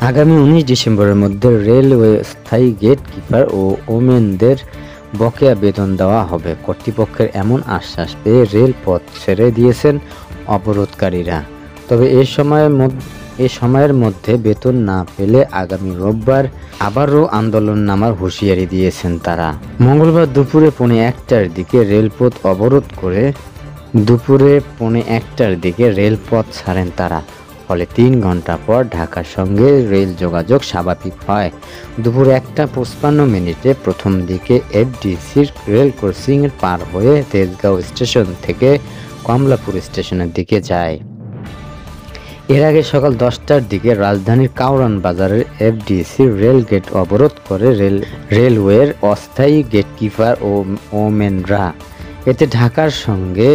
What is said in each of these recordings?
আগামী 19 ডিসেম্বরের মধ্যে রেলওয়ে স্থায়ী গেট কিপার ও ওমেনদের বকেয়া বেতন দেওয়া হবে। কর্তৃপক্ষের এমন আশ্বাস পেয়ে রেলপথ ছেড়ে দিয়েছেন অবরোধকারীরা। তবে এ সময়ের মধ্যে বেতন না পেলে আগামী রোববার আবারও আন্দোলন নামার হুঁশিয়ারি দিয়েছেন তারা। মঙ্গলবার দুপুরে 1:45টার দিকে রেলপথ ছাড়েন তারা। ফলে 3 ঘন্টা পর ঢাকার সঙ্গে রেল যোগাযোগ স্বাভাবিক হয়। দুপুর 1:55 প্রথম দিকে এফডিসির রেল ক্রসিং পার হয়ে তেজগাঁও স্টেশন থেকে কমলাপুর স্টেশনের দিকে যায়। এর আগে সকাল 10টার দিকে রাজধানীর কাউরান বাজারের এফডিসির রেল গেট অবরোধ করে রেলওয়ের অস্থায়ী গেটকিপার ও ওমেনরা। এতে ঢাকার সঙ্গে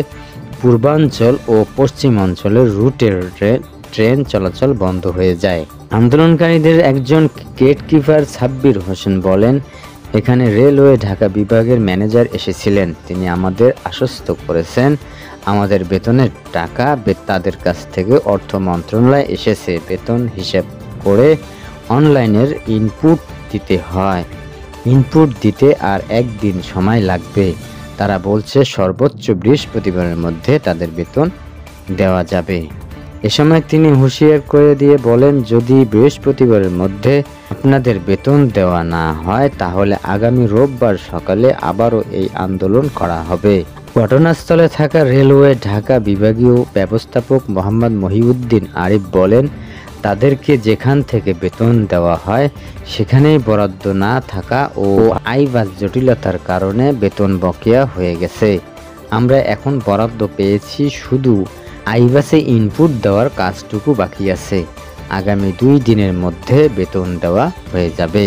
পূর্বাঞ্চল ও পশ্চিমাঞ্চলের রুটের ট্রেন চলাচল বন্ধ হয়ে যায়। আন্দোলনকারীদের একজন গেটকিপার সাব্বির হোসেন বলেন, এখানে রেলওয়ে ঢাকা বিভাগের ম্যানেজার এসেছিলেন। তিনি আমাদের আশ্বস্ত করেছেন আমাদের বেতনের টাকা তাদের কাছ থেকে অর্থ মন্ত্রণালয়ে এসেছে। বেতন হিসাব করে অনলাইনের ইনপুট দিতে হয়। ইনপুট দিতে আর 1 দিন সময় লাগবে। তারা বলছে সর্বোচ্চ বৃহস্পতিবারের মধ্যে তাদের বেতন দেওয়া যাবে। এ সময় তিনি হুঁশিয়ার করে দিয়ে বলেন, যদি বৃহস্পতিবারের মধ্যে আপনাদের বেতন দেওয়া না হয় তাহলে আগামী রোববার সকালে আবারও এই আন্দোলন করা হবে। ঘটনাস্থলে থাকা রেলওয়ে ঢাকা বিভাগীয় ব্যবস্থাপক মোহাম্মদ মহিউদ্দিন আরিফ বলেন, তাদেরকে যেখান থেকে বেতন দেওয়া হয় সেখানেই বরাদ্দ না থাকা ও আইবাস জটিলতার কারণে বেতন বকেয়া হয়ে গেছে। আমরা এখন বরাদ্দ পেয়েছি, শুধু আইবাসে ইনপুট দেওয়ার কাজটুকু বাকি আছে। আগামী 2 দিনের মধ্যে বেতন দেওয়া হয়ে যাবে।